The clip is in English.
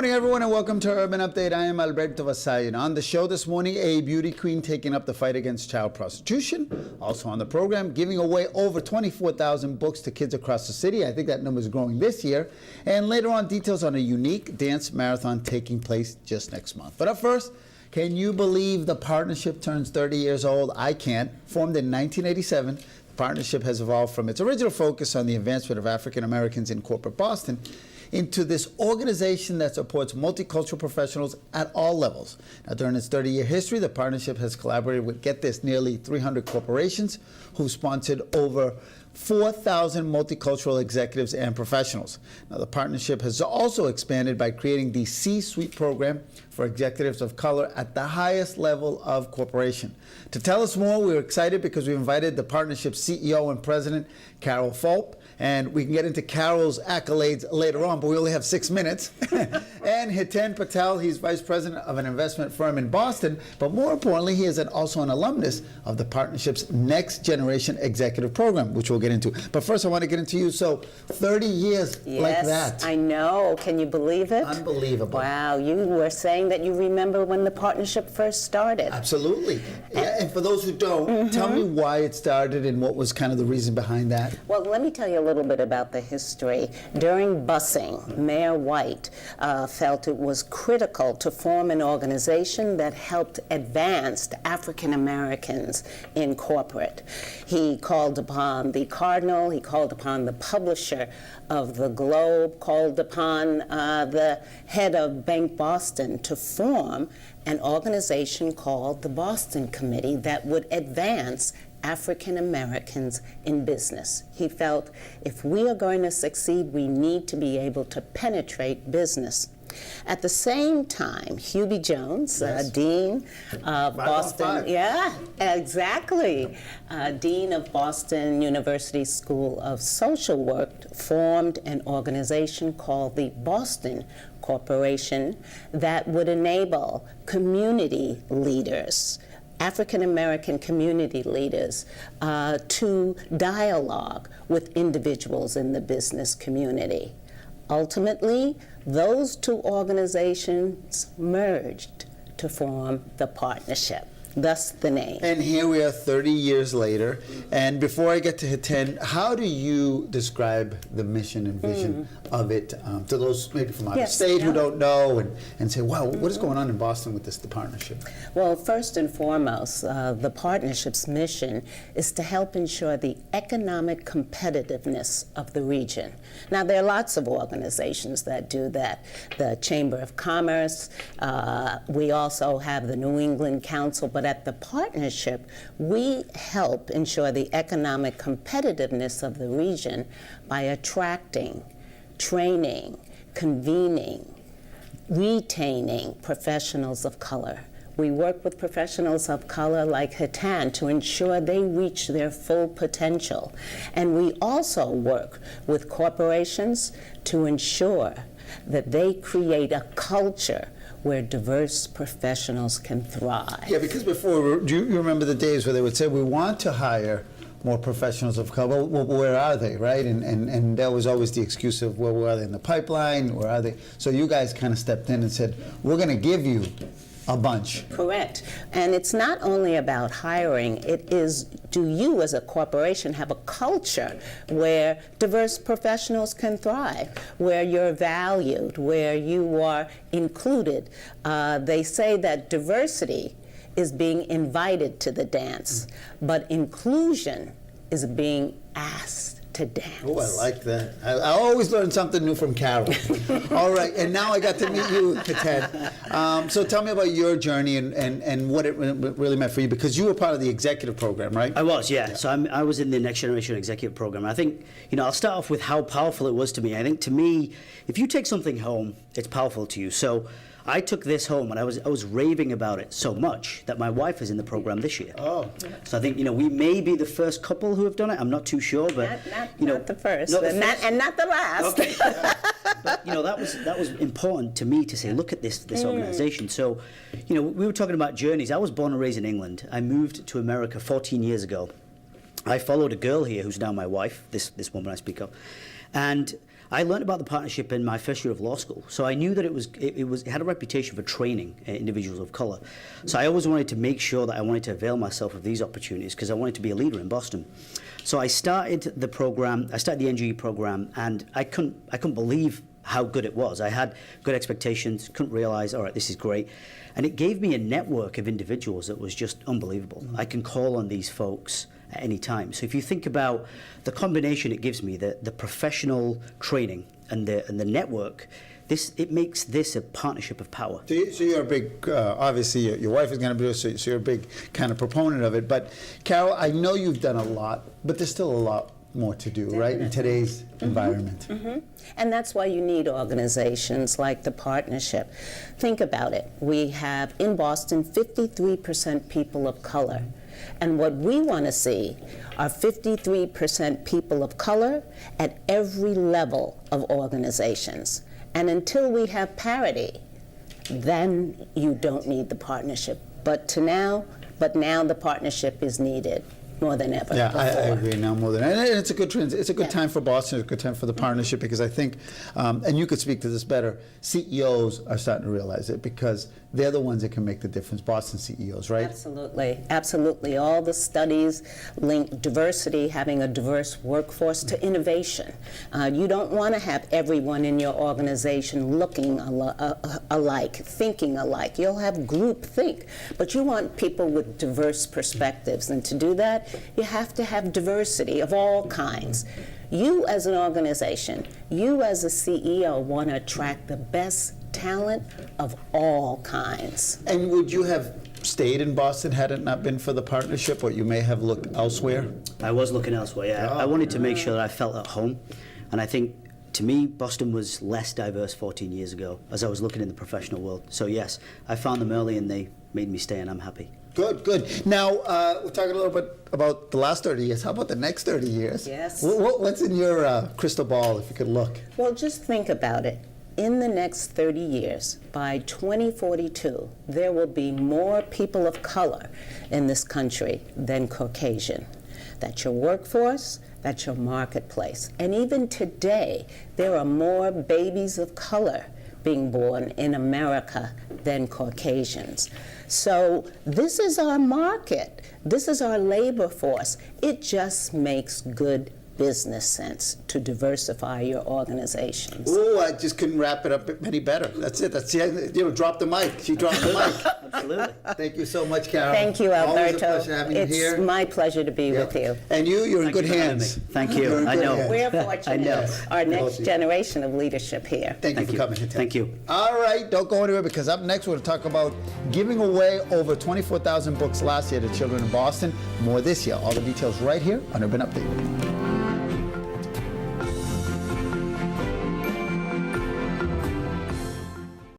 morning, everyone, and welcome to Urban Update. I am Alberto Vasallo. And on the show this morning, a beauty queen taking up the fight against child prostitution. Also on the program, giving away over 24,000 books to kids across the city. I think that number is growing this year. And later on, details on a unique dance marathon taking place just next month. But up first, can you believe the partnership turns 30 years old? I can't. Formed in 1987, the partnership has evolved from its original focus on the advancement of African Americans in corporate Boston into this organization that supports multicultural professionals at all levels. Now, during its 30-year history, the partnership has collaborated with, get this, nearly 300 corporations who've sponsored over 4,000 multicultural executives and professionals. Now, the partnership has also expanded by creating the C-Suite program for executives of color at the highest level of corporation. To tell us more, we're excited because we invited the partnership's CEO and president, Carol Fulp, and we can get into Carol's accolades later on, but we only have 6 minutes. And Hiten Patel, he's vice president of an investment firm in Boston, but more importantly, he is also an alumnus of the partnership's Next Generation Executive Program, which we'll get into. But first, I want to get into you. So 30 years like that. Yes, I know. Can you believe it? Unbelievable. Wow, you were saying that you remember when the partnership first started. Absolutely. And for those who don't, tell me why it started and what was kind of the reason behind that. Well, let me tell you a little bit about the history. During busing, Mayor White felt it was critical to form an organization that helped advance African Americans in corporate. He called upon the Cardinal, he called upon the publisher of the Globe, called upon the head of Bank Boston to form an organization called the Boston Committee that would advance African Americans in business. He felt if we are going to succeed, we need to be able to penetrate business. At the same time, Hubie Jones, Yes. Dean of Boston, yeah, exactly, Dean of Boston University School of Social Work, formed an organization called the Boston Corporation that would enable community leaders, African-American community leaders, to dialogue with individuals in the business community. Ultimately, those two organizations merged to form the partnership, thus the name. And here we are 30 years later. And before I get to Hiten, how do you describe the mission and vision of it to those maybe from out of state who don't know and say, wow, what is going on in Boston with this partnership? Well, first and foremost, the partnership's mission is to help ensure the economic competitiveness of the region. Now, there are lots of organizations that do that. The Chamber of Commerce, we also have the New England Council, but at the partnership, we help ensure the economic competitiveness of the region by attracting, training, convening, retaining professionals of color. We work with professionals of color like Hiten to ensure they reach their full potential. And we also work with corporations to ensure that they create a culture where diverse professionals can thrive. Yeah, because before, do you remember the days where they would say, we want to hire more professionals of color, well, where are they, right? And that was always the excuse of, well, where are they in the pipeline, where are they? So you guys kind of stepped in and said, we're gonna give you a bunch. Correct. And it's not only about hiring, it is, do you as a corporation have a culture where diverse professionals can thrive, where you're valued, where you are included? They say that diversity is being invited to the dance, but inclusion is being asked to dance. Oh, I like that. I always learn something new from Carol. All right, and now I got to meet you, Ted. So tell me about your journey and what it really meant for you, because you were part of the executive program, right? I was, yeah. So I was in the Next Generation Executive Program. I think, I'll start off with how powerful it was to me. I think to me, if you take something home, it's powerful to you. So I took this home, and I was raving about it so much that my wife is in the program this year. Oh. So I think, we may be the first couple who have done it. I'm not too sure, but not the first, and not the last. Okay. But that was important to me to say, look at this organization. So, we were talking about journeys. I was born and raised in England. I moved to America 14 years ago. I followed a girl here who's now my wife, this woman I speak of, and I learned about the partnership in my first year of law school, so I knew that it had a reputation for training individuals of color. So I always wanted to make sure that I wanted to avail myself of these opportunities because I wanted to be a leader in Boston. So I started the program. I started the NGE program, and I couldn't believe how good it was. I had good expectations. Couldn't realize, all right, this is great, and it gave me a network of individuals that was just unbelievable. I can call on these folks at any time. So if you think about the combination it gives me, the professional training and the network, it makes this a partnership of power. So you're a big, obviously your wife is going to be, so you're a big kind of proponent of it. But Carol, I know you've done a lot, but there's still a lot more to do, right, in today's environment. And that's why you need organizations like the partnership. Think about it. We have in Boston 53% people of color. And what we want to see are 53% people of color at every level of organizations. And until we have parity, then you don't need the partnership. But now the partnership is needed more than ever. Yeah, I agree now more than ever. And it's a good trend. It's a good time for Boston. It's a good time for the partnership because I think, and you could speak to this better, CEOs are starting to realize it because they're the ones that can make the difference. Boston CEOs, right? Absolutely, absolutely. All the studies link diversity, having a diverse workforce, to innovation. You don't want to have everyone in your organization looking alike, thinking alike. You'll have group think, but you want people with diverse perspectives, and to do that, you have to have diversity of all kinds. You as an organization, you as a CEO want to attract the best talent of all kinds. And would you have stayed in Boston had it not been for the partnership, or you may have looked elsewhere? I was looking elsewhere, yeah. I wanted to make sure that I felt at home, and I think to me, Boston was less diverse 14 years ago as I was looking in the professional world. So yes, I found them early and they made me stay, and I'm happy. Good, good. Now, we're talking a little bit about the last 30 years. How about the next 30 years? Yes. What's in your crystal ball, if you could look? Well, just think about it. In the next 30 years, by 2042, there will be more people of color in this country than Caucasian. That's your workforce, that's your marketplace. And even today, there are more babies of color being born in America than Caucasians. So this is our market. This is our labor force. It just makes good business sense to diversify your organizations. Oh, I just couldn't wrap it up any better. That's it. That's it. You know, drop the mic. She dropped the mic. Absolutely. Thank you so much, Carol. Thank you, Alberto. Always a pleasure having you here. It's my pleasure to be with you. And you're in good hands. Thank you. You're in I good know. hands. We're fortunate. I know. Our next generation of leadership here. Thank you for coming, Hiten. Thank you. All right, don't go anywhere because up next we're going to talk about giving away over 24,000 books last year to children in Boston. More this year. All the details right here on Urban Update.